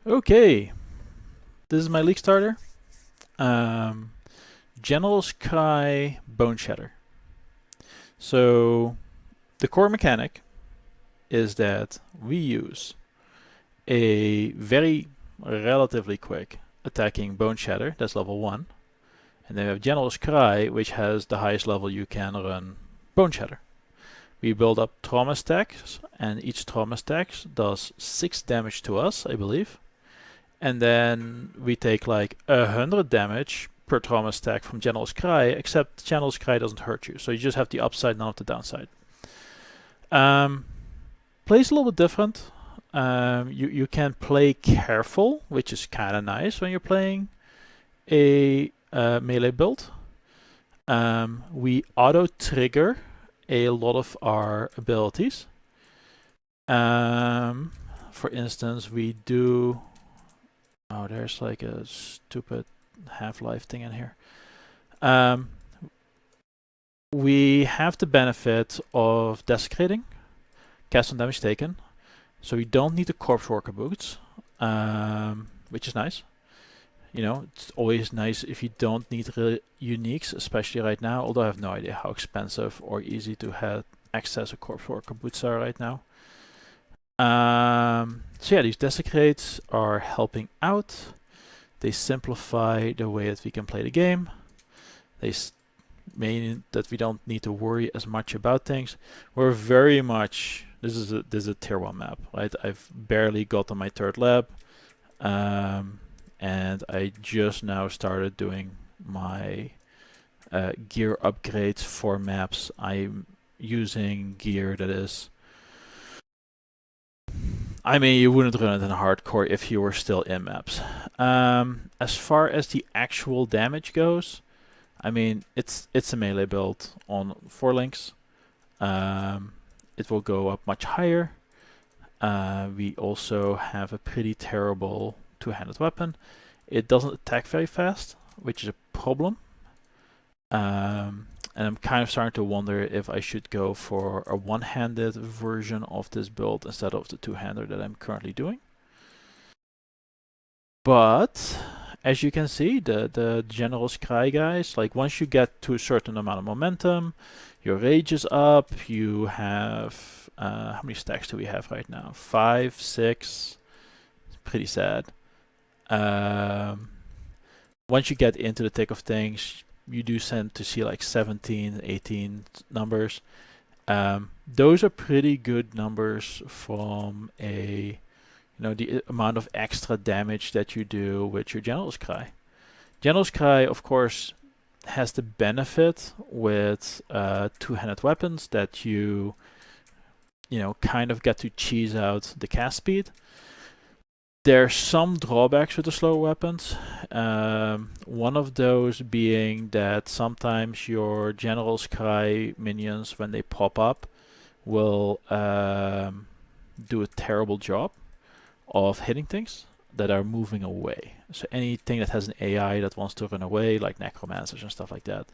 Okay, this is my league starter. Um, General Sky Boneshatter. So the core mechanic is that we use a very relatively quick attacking Boneshatter, that's level 1, and then we have General Scry, which has the highest level you can run Boneshatter. We build up trauma stacks, and each trauma stack does 6 damage to us, I believe. And then we take like 100 damage per trauma stack from General Scry, except General Scry doesn't hurt you, so you just have the upside, not the downside. Plays a little bit different. You can play careful, which is kind of nice when you're playing a melee build. We auto trigger a lot of our abilities. For instance, we do. Oh, there's like a stupid Half-Life thing in here. We have the benefit of desecrating, cast on damage taken, so we don't need the corpse worker boots, which is nice. You know, it's always nice if you don't need uniques, especially right now, although I have no idea how expensive or easy to have access a corpse worker boots are right now. So yeah, these desecrates are helping out. They simplify the way that we can play the game. They mean that we don't need to worry as much about things. We're very much this is a tier 1 map, right? I've barely got on my 3rd lab, and I just now started doing my gear upgrades for maps. I'm using gear that is. I mean, you wouldn't run it in hardcore if you were still in maps. As far as the actual damage goes, I mean, it's a melee build on 4 links. It will go up much higher. We also have a pretty terrible 2-handed weapon. It doesn't attack very fast, which is a problem. And I'm kind of starting to wonder if I should go for a 1-handed version of this build instead of the 2-hander that I'm currently doing. But as you can see, the General Scry guys, like once you get to a certain amount of momentum, your rage is up, you have, how many stacks do we have right now? 5, 6, it's pretty sad. Once you get into the thick of things, you do tend to see like 17, 18 numbers. Those are pretty good numbers from a the amount of extra damage that you do with your General Scry. General Scry, of course, has the benefit with 2-handed weapons that you kind of get to cheese out the cast speed. There are some drawbacks with the slower weapons. One of those being that sometimes your General Scry minions, when they pop up, will do a terrible job of hitting things that are moving away. So anything that has an AI that wants to run away, like necromancers and stuff like that.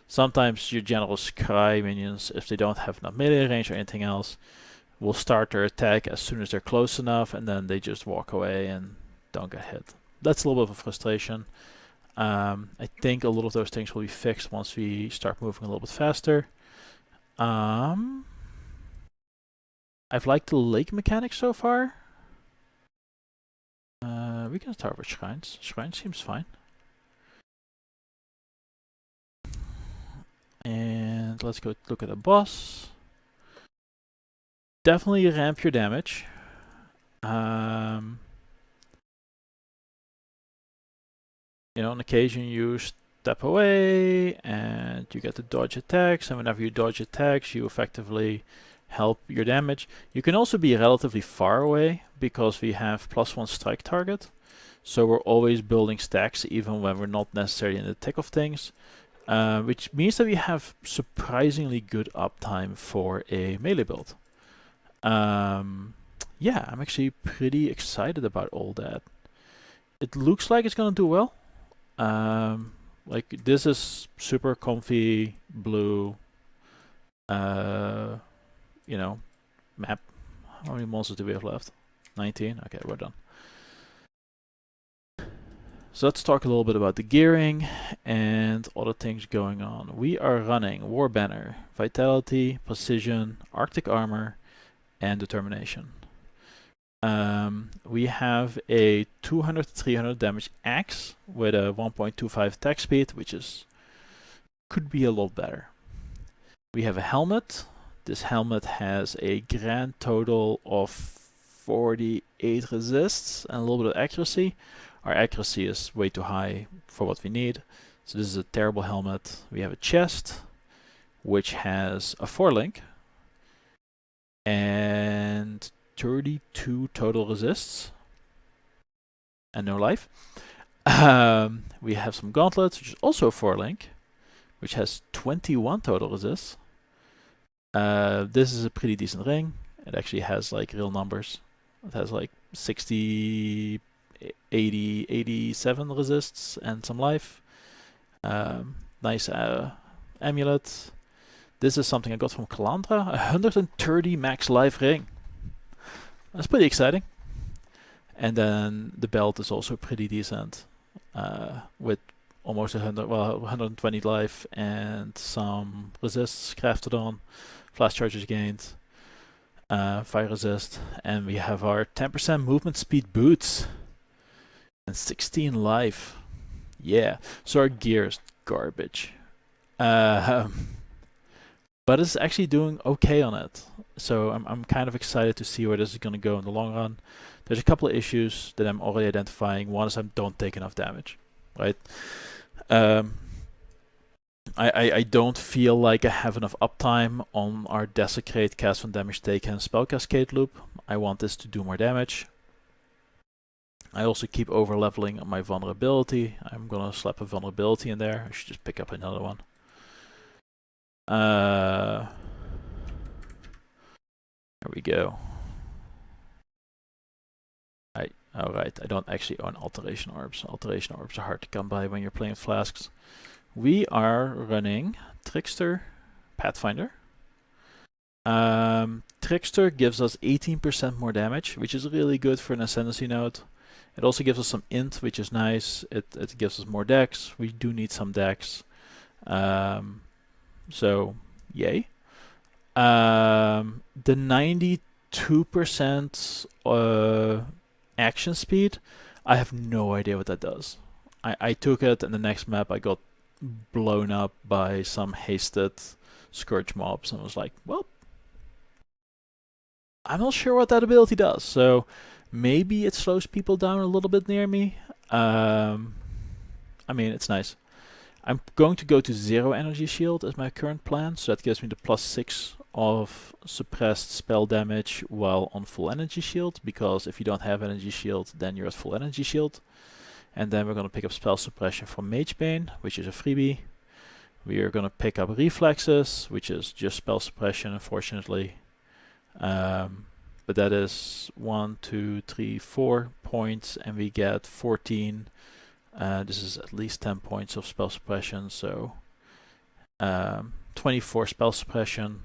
Sometimes your General Scry minions, if they don't have enough melee range or anything else, will start their attack as soon as they're close enough, and then they just walk away and don't get hit. That's a little bit of a frustration. I think a lot of those things will be fixed once we start moving a little bit faster. I've liked the lake mechanic so far. We can start with shrines. Shrine seems fine. And let's go look at the boss. Definitely ramp your damage. On occasion you step away and you get to dodge attacks, and whenever you dodge attacks, you effectively help your damage. You can also be relatively far away because we have +1 strike target. So we're always building stacks even when we're not necessarily in the thick of things. Which means that we have surprisingly good uptime for a melee build. Yeah, I'm actually pretty excited about all that. It looks like it's gonna do well. Like this is super comfy blue. Map. How many monsters do we have left? 19. Okay, we're done. So let's talk a little bit about the gearing and other things going on. We are running War Banner, Vitality, Precision, Arctic Armor, and Determination. We have a 200-300 damage axe with a 1.25 attack speed, which could be a lot better. We have a helmet. This helmet has a grand total of 48 resists and a little bit of accuracy. Our accuracy is way too high for what we need, so this is a terrible helmet. We have a chest, which has a 4-link and 32 total resists and no life. We have some gauntlets, which is also a 4-link, which has 21 total resists. This is a pretty decent ring. It actually has like real numbers. It has like 60, 80, 87 resists and some life. Nice amulet. This is something I got from Calandra. 130 max life ring. That's pretty exciting. And then the belt is also pretty decent, with almost 120 life and some resists crafted on, flash charges gained, fire resist, and we have our 10% movement speed boots and 16 life. Yeah, so our gear is garbage, but it's actually doing okay on it. So I'm kind of excited to see where this is going to go in the long run. There's a couple of issues that I'm already identifying. One is I don't take enough damage, right? I don't feel like I have enough uptime on our Desecrate, Cast from Damage Taken, Spell Cascade loop. I want this to do more damage. I also keep over leveling on my vulnerability. I'm gonna slap a vulnerability in there. I should just pick up another one. There we go. Alright, I don't actually own Alteration Orbs. Alteration Orbs are hard to come by when you're playing Flasks. We are running Trickster, Pathfinder. Trickster gives us 18% more damage, which is really good for an Ascendancy node. It also gives us some int, which is nice. It gives us more dex. We do need some dex. So, yay. The 92% action speed, I have no idea what that does. I took it, and the next map I got blown up by some hasted Scourge mobs, and was like, well, I'm not sure what that ability does. So maybe it slows people down a little bit near me. I mean, it's nice. I'm going to go to 0 energy shield as my current plan, so that gives me the +6 of suppressed spell damage while on full energy shield, because if you don't have energy shield, then you're at full energy shield. And then we're going to pick up spell suppression from Magebane, which is a freebie. We are going to pick up reflexes, which is just spell suppression, unfortunately. But that is 1, 2, 3, 4 points, and we get 14. This is at least 10 points of spell suppression, so 24 spell suppression.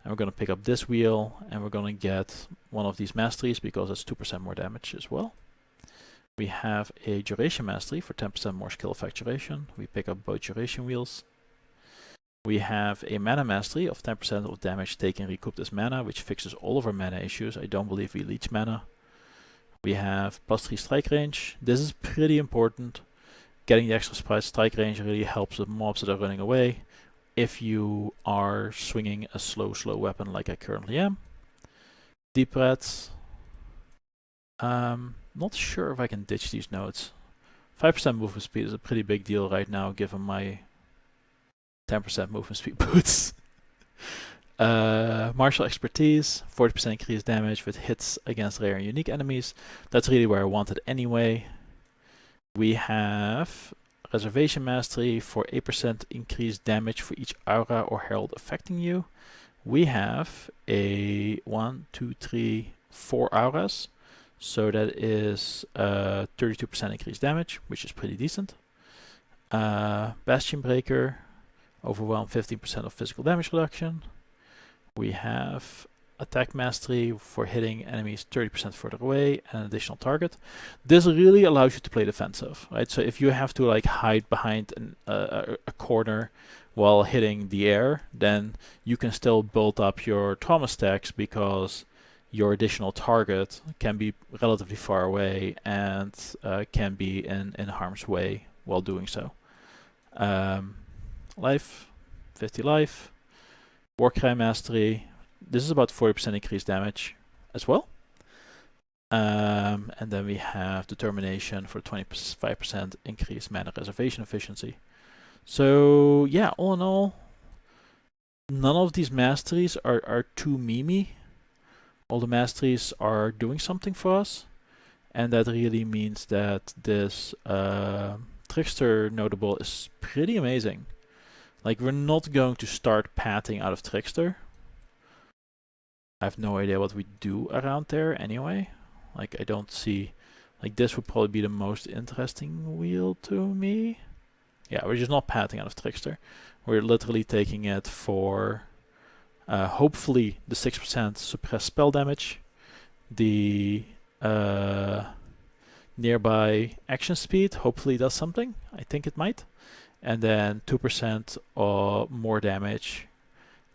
And we're going to pick up this wheel, and we're going to get one of these masteries because it's 2% more damage as well. We have a duration mastery for 10% more skill effect duration. We pick up both duration wheels. We have a mana mastery of 10% of damage taken recouped as mana, which fixes all of our mana issues. I don't believe we leech mana. We have +3 strike range. This is pretty important. Getting the extra strike range really helps with mobs that are running away if you are swinging a slow weapon like I currently am. Deep breaths. Not sure if I can ditch these nodes. 5% movement speed is a pretty big deal right now, given my 10% movement speed boots. Martial expertise, 40% increased damage with hits against rare and unique enemies. That's really where I want it anyway. We have reservation mastery for 8% increased damage for each aura or herald affecting you. We have a 1, 2, 3, 4 auras. So that is 32% increased damage, which is pretty decent. Bastion Breaker, overwhelm 15% of physical damage reduction. We have attack mastery for hitting enemies 30% further away and an additional target. This really allows you to play defensive, right? So if you have to like hide behind a corner while hitting the air, then you can still build up your trauma stacks because your additional target can be relatively far away and can be in harm's way while doing so. Life, 50 life. Warcry mastery. This is about 40% increased damage as well. And then we have determination for 25% increased mana reservation efficiency. So yeah, all in all, none of these masteries are too memey. All the masteries are doing something for us, and that really means that this Trickster notable is pretty amazing. Like, we're not going to start patting out of Trickster. I have no idea what we do around there anyway. Like, I don't see... Like, this would probably be the most interesting wheel to me. Yeah, we're just not patting out of Trickster. We're literally taking it for... hopefully the 6% suppressed spell damage. The... nearby action speed hopefully does something. I think it might. And then 2% or more damage.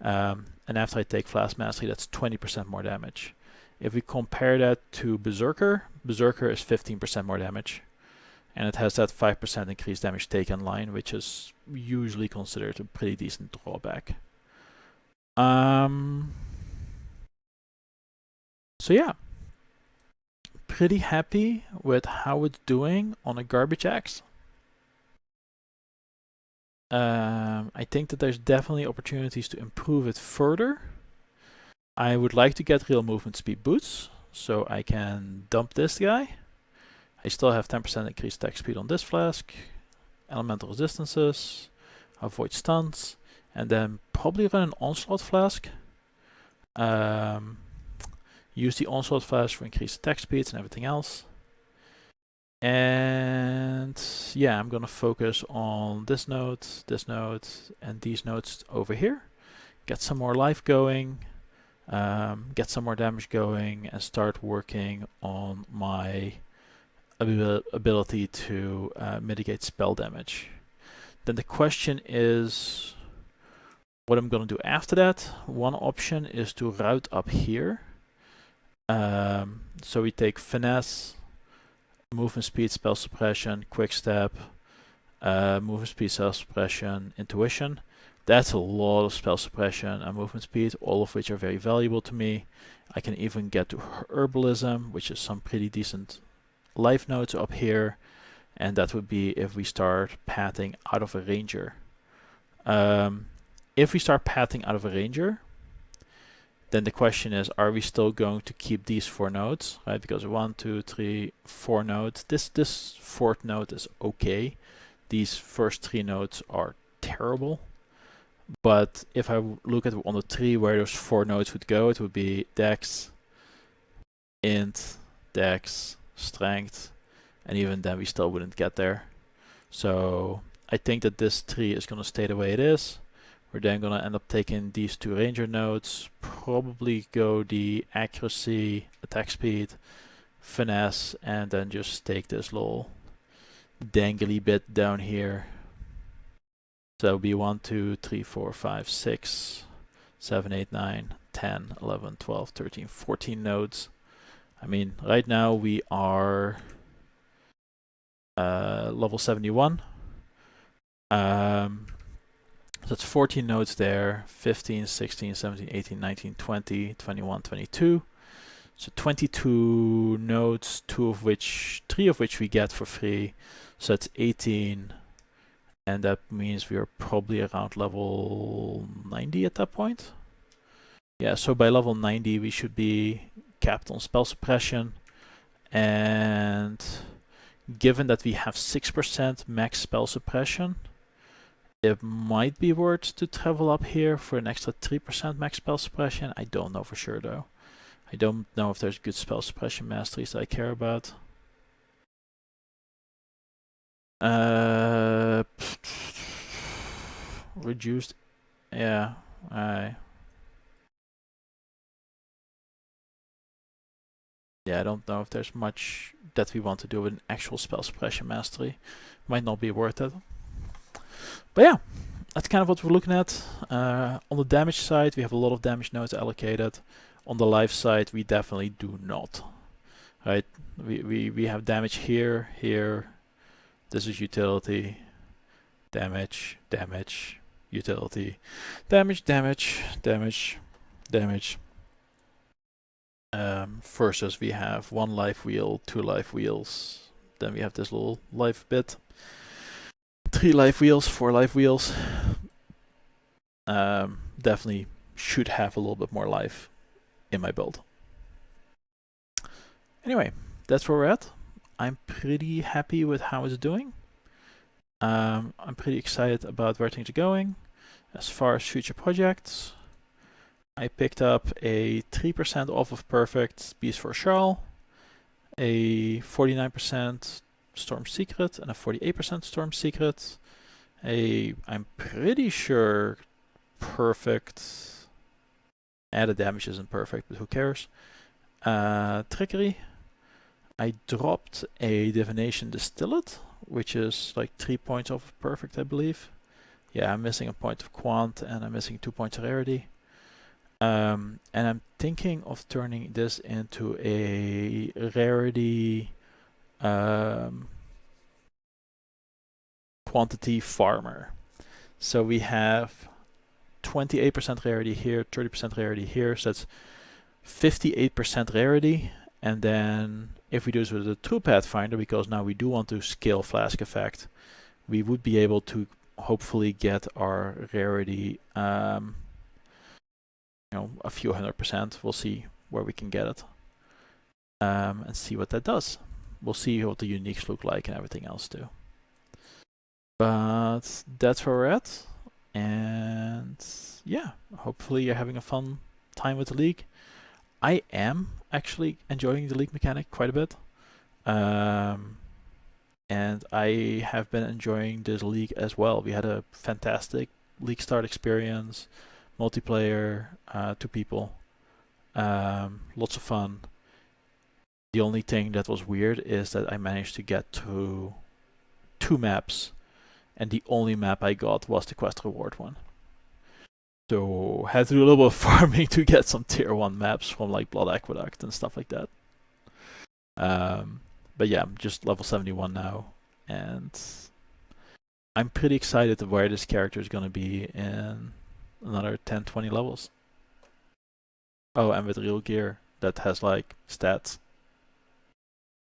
And after I take Flask Mastery, that's 20% more damage. If we compare that to Berserker, Berserker is 15% more damage. And it has that 5% increased damage taken line, which is usually considered a pretty decent drawback. So yeah, pretty happy with how it's doing on a garbage axe. I think that there's definitely opportunities to improve it further. I would like to get real movement speed boots, so I can dump this guy. I still have 10% increased attack speed on this flask, elemental resistances, avoid stuns, and then probably run an onslaught flask. Use the onslaught flask for increased attack speeds and everything else. And yeah, I'm gonna focus on this node, and these nodes over here. Get some more life going, get some more damage going, and start working on my ability to mitigate spell damage. Then the question is what I'm gonna do after that. One option is to route up here. So we take finesse, movement speed, spell suppression, quick step, movement speed, spell suppression, intuition. That's a lot of spell suppression and movement speed, all of which are very valuable to me. I can even get to herbalism, which is some pretty decent life nodes up here, and that would be if we start patting out of a ranger. If we start patting out of a ranger, then the question is, are we still going to keep these 4 nodes, right? Because 1, 2, 3, 4 nodes. This fourth node is okay. These first 3 nodes are terrible. But if I look at on the tree where those 4 nodes would go, it would be Dex, Int, Dex, Strength, and even then we still wouldn't get there. So I think that this tree is going to stay the way it is. We're then going to end up taking these 2 ranger nodes, probably go the accuracy, attack speed, finesse, and then just take this little dangly bit down here. So it'll be 1, 2, 3, 4, 5, 6, 7, 8, 9, 10, 11, 12, 13, 14 nodes. I mean, right now we are level 71. So that's 14 nodes there, 15, 16, 17, 18, 19, 20, 21, 22. So 22 nodes, 3 of which we get for free. So that's 18. And that means we are probably around level 90 at that point. Yeah, so by level 90 we should be capped on spell suppression. And given that we have 6% max spell suppression, it might be worth to travel up here for an extra 3% max spell suppression. I don't know for sure though. I don't know if there's good spell suppression masteries that I care about. Reduced, yeah. yeah, I don't know if there's much that we want to do with an actual spell suppression mastery. Might not be worth it. But yeah, that's kind of what we're looking at. On the damage side, we have a lot of damage nodes allocated. On the life side, we definitely do not. Right? We have damage here, here. This is utility. Damage, damage, utility. Damage, damage, damage, damage. Versus we have 1 life wheel, 2 life wheels. Then we have this little life bit. 3 life wheels, 4 life wheels. Definitely should have a little bit more life in my build. Anyway, that's where we're at. I'm pretty happy with how it's doing. I'm pretty excited about where things are going. As far as future projects, I picked up a 3% off of Perfect Beast for Charles, a 49% Storm Secret, and a 48% Storm Secret. I'm pretty sure Perfect. The damage isn't perfect, but who cares? Trickery. I dropped a Divination Distillate, which is like 3 points off of Perfect, I believe. Yeah, I'm missing a point of Quant, and I'm missing 2 points of Rarity. And I'm thinking of turning this into a Rarity quantity farmer. So we have 28% rarity here, 30% rarity here, so that's 58% rarity. And then if we do this with a true Pathfinder, because now we do want to scale Flask Effect, we would be able to hopefully get our rarity a few 100%. We'll see where we can get it and see what that does. We'll see what the uniques look like and everything else too. But that's where we're at. And yeah, hopefully you're having a fun time with the league. I am actually enjoying the league mechanic quite a bit. And I have been enjoying this league as well. We had a fantastic league start experience, multiplayer, 2 people, lots of fun. The only thing that was weird is that I managed to get through 2 maps, and the only map I got was the quest reward one. So had to do a little bit of farming to get some tier 1 maps from like Blood Aqueduct and stuff like that. But yeah, I'm just level 71 now, and I'm pretty excited of where this character is going to be in another 10-20 levels. Oh, and with real gear that has like stats.